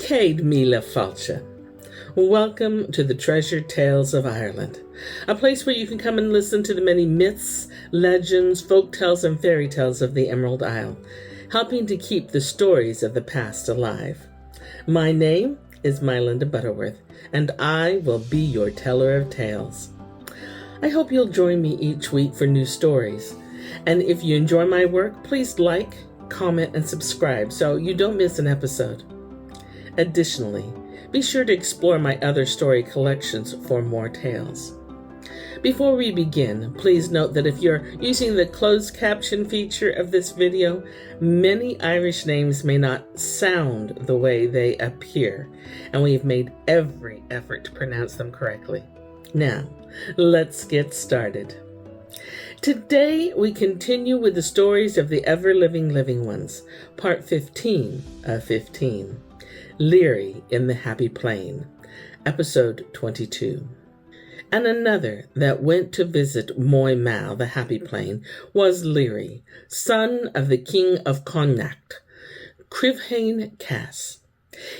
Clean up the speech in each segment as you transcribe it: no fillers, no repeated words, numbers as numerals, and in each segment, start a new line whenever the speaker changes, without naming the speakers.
Céad Míle Fáilte. Welcome to the Treasured Tales of Ireland, a place where you can come and listen to the many myths, legends, folk tales, and fairy tales of the Emerald Isle, helping to keep the stories of the past alive. My name is MyLinda Butterworth, and I will be your teller of tales. I hope you'll join me each week for new stories, and if you enjoy my work, please like, comment, and subscribe so you don't miss an episode. Additionally, be sure to explore my other story collections for more tales. Before we begin, please note that if you're using the closed caption feature of this video, many Irish names may not sound the way they appear, and we've made every effort to pronounce them correctly. Now, let's get started. Today, we continue with the stories of the ever-living living ones, part 15 of 15. Laegaire in the Happy Plain, episode 22. And another that went to visit Magh Mell, the Happy Plain, was Laegaire, son of the King of Connacht, Crimthan Cass.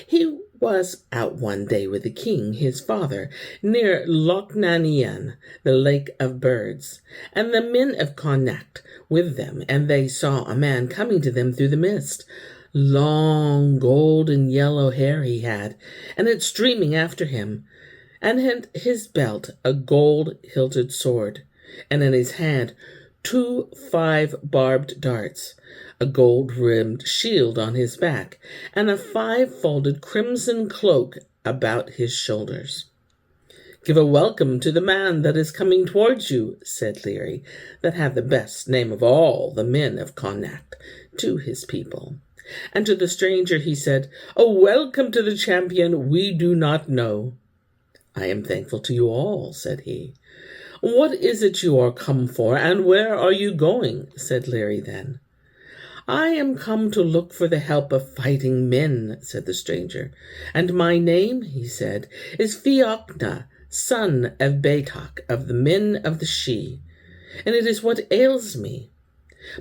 He was out one day with the king, his father, near Laegaiare, the Lake of Birds, and the men of Connacht with them, and they saw a man coming to them through the mist. Long golden yellow hair he had, and it streaming after him, and in his belt a gold-hilted sword, and in his hand 2 five-barbed darts, a gold-rimmed shield on his back, and a 5-folded crimson cloak about his shoulders. "Give a welcome to the man that is coming towards you," said Laegaire, that had the best name of all the men of Connacht, to his people. And to the stranger he said, "A welcome to the champion we do not know." "I am thankful to you all," said he. "What is it you are come for, and where are you going?" said Laegaire then. "I am come to look for the help of fighting men," said the stranger. "And my name," he said, "is Fiachna, son of Betach, of the men of the Sidhe. And it is what ails me.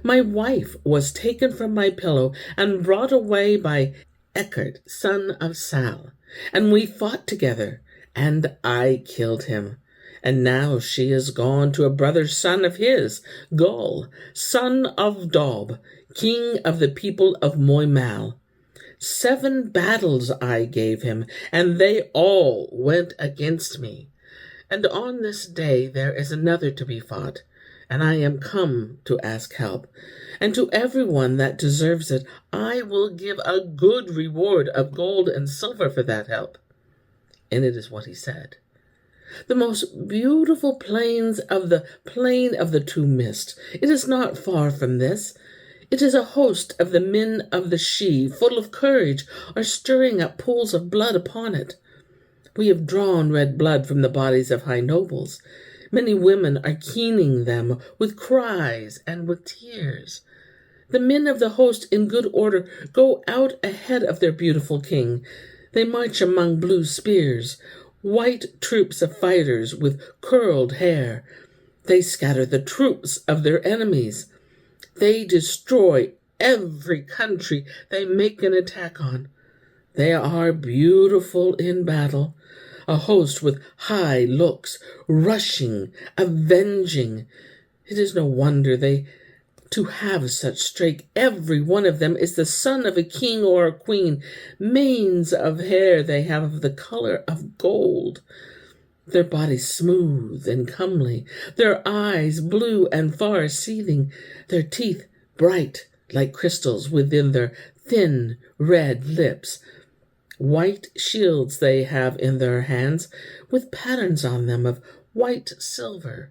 My wife was taken from my pillow and brought away by Eckhard, son of Sal, and we fought together, and I killed him. And now she is gone to a brother son of his, Goll, son of Dob, king of the people of Magh Mell. 7 battles I gave him, and they all went against me. And on this day there is another to be fought, and I am come to ask help. And to everyone that deserves it, I will give a good reward of gold and silver for that help." And it is what he said. "The most beautiful plains of the plain of the two mists. It is not far from this. It is a host of the men of the Sidhe, full of courage, are stirring up pools of blood upon it. We have drawn red blood from the bodies of high nobles. Many women are keening them with cries and with tears. The men of the host in good order go out ahead of their beautiful king. They march among blue spears, white troops of fighters with curled hair. They scatter the troops of their enemies. They destroy every country they make an attack on. They are beautiful in battle, a host with high looks, rushing, avenging. It is no wonder they to have such strength. Every one of them is the son of a king or a queen. Manes of hair they have of the color of gold. Their bodies smooth and comely, their eyes blue and far-seeing, their teeth bright like crystals within their thin red lips. White shields they have in their hands, with patterns on them of white silver,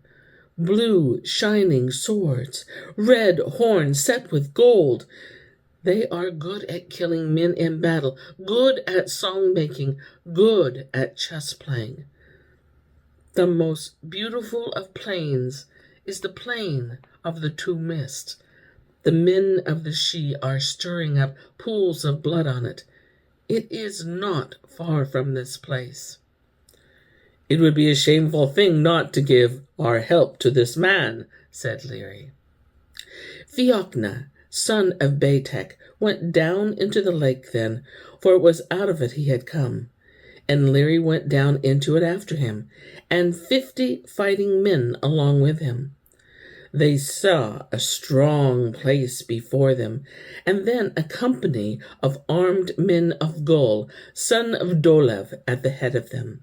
blue shining swords, red horns set with gold. They are good at killing men in battle, good at song-making, good at chess-playing. The most beautiful of plains is the plain of the two mists. The men of the Sidhe are stirring up pools of blood on it. It is not far from this place." "It would be a shameful thing not to give our help to this man," said Laegaire. "Fiachna, son of Betach, went down into the lake then, for it was out of it he had come. And Laegaiare went down into it after him, and 50 fighting men along with him. They saw a strong place before them, and then a company of armed men of Goll, son of Dolev, at the head of them.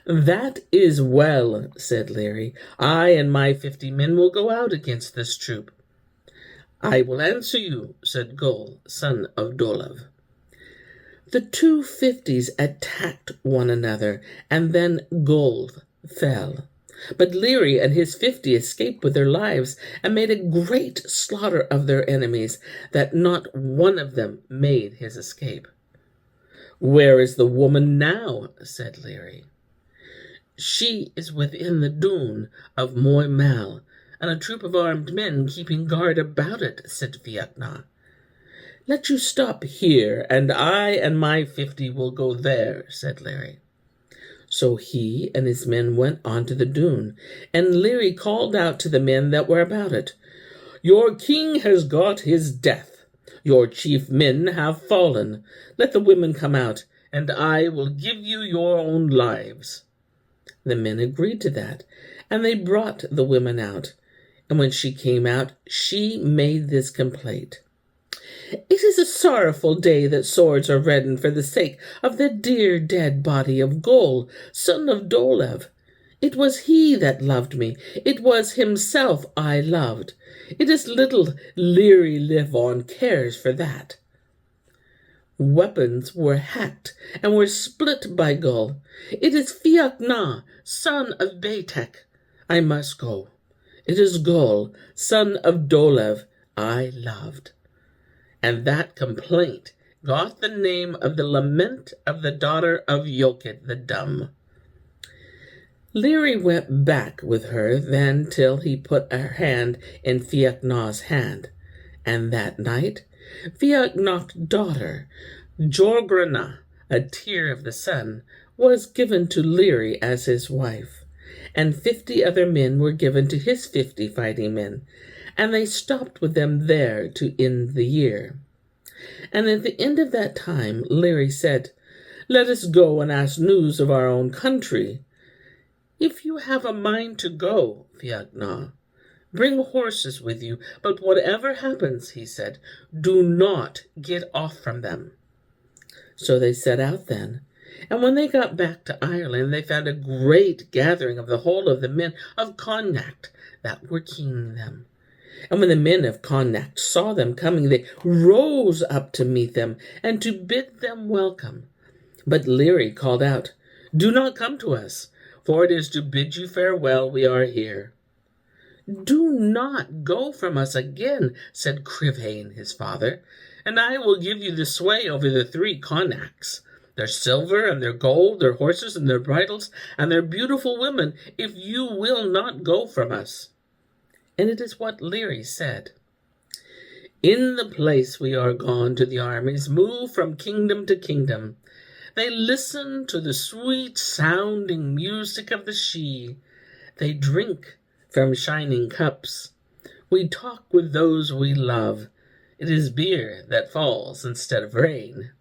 "That is well," said Laegaiare. "I and my 50 men will go out against this troop." "I will answer you," said Goll, son of Dolev. The 250s attacked one another, and then Goll fell. But Laegaiare and his 50 escaped with their lives, and made a great slaughter of their enemies, that not one of them made his escape. "Where is the woman now?" said Laegaiare. "She is within the dune of Magh Mell, and a troop of armed men keeping guard about it," said Fiachna. "Let you stop here, and I and my 50 will go there," said Laegaiare. So he and his men went on to the dune, and Laegaiare called out to the men that were about it, "Your king has got his death. Your chief men have fallen. Let the women come out, and I will give you your own lives." The men agreed to that, and they brought the women out. And when she came out, she made this complaint: "It is a sorrowful day that swords are reddened for the sake of the dear dead body of Goll, son of Dolev. It was he that loved me. It was himself I loved. It is little Laegaiare Livon cares for that." Weapons were hacked and were split by Goll. "It is Fiachna, son of Betach. I must go. It is Goll, son of Dolev, I loved." And that complaint got the name of the lament of the daughter of Yoked the dumb. Laegaiare went back with her then till he put her hand in Fiachna's hand. And that night Fiachna's daughter, Jorgrana, a tear of the sun, was given to Laegaiare as his wife, and 50 other men were given to his 50 fighting men, and they stopped with them there to end the year. And at the end of that time Laegaiare said, "Let us go and ask news of our own country." "If you have a mind to go, Fiachna, bring horses with you, but whatever happens," he said, "do not get off from them." So they set out then, and when they got back to Ireland, they found a great gathering of the whole of the men of Connacht that were keen them. And when the men of Connacht saw them coming, they rose up to meet them and to bid them welcome. But Laegaiare called out, "Do not come to us, for it is to bid you farewell we are here." "Do not go from us again," said Crimthan his father, "and I will give you the sway over the 3 Connachts, their silver and their gold, their horses and their bridles, and their beautiful women, if you will not go from us." And it is what Laegaiare said: "In the place we are gone to the armies move from kingdom to kingdom. They listen to the sweet-sounding music of the Sidhe. They drink from shining cups. We talk with those we love. It is beer that falls instead of rain.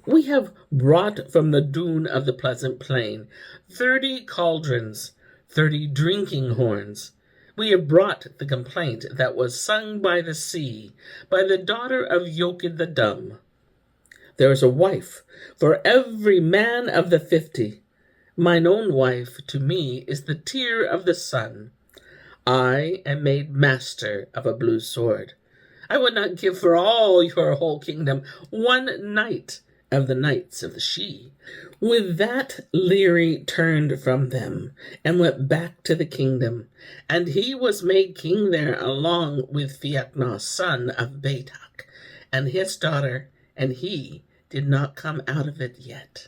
We have brought from the dune of the pleasant plain 30 cauldrons, 30 drinking horns. We have brought the complaint that was sung by the sea, by the daughter of Yoked the dumb. There is a wife for every man of the 50. Mine own wife to me is the tear of the sun. I am made master of a blue sword. I would not give for all your whole kingdom 1 night of the nights of the Sidhe." With that Laegaiare turned from them and went back to the kingdom, and he was made king there along with Fiachna, son of Betach, and his daughter, and he did not come out of it yet.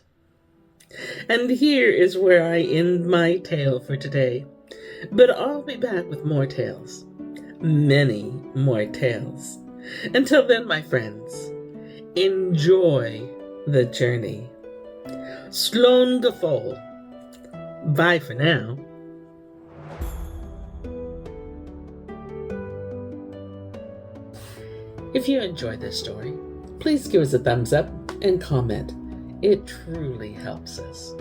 And here is where I end my tale for today, but I'll be back with more tales, many more tales. Until then, my friends, enjoy the journey. Slán go fóill. Bye for now. If you enjoy this story, please give us a thumbs up and comment. It truly helps us.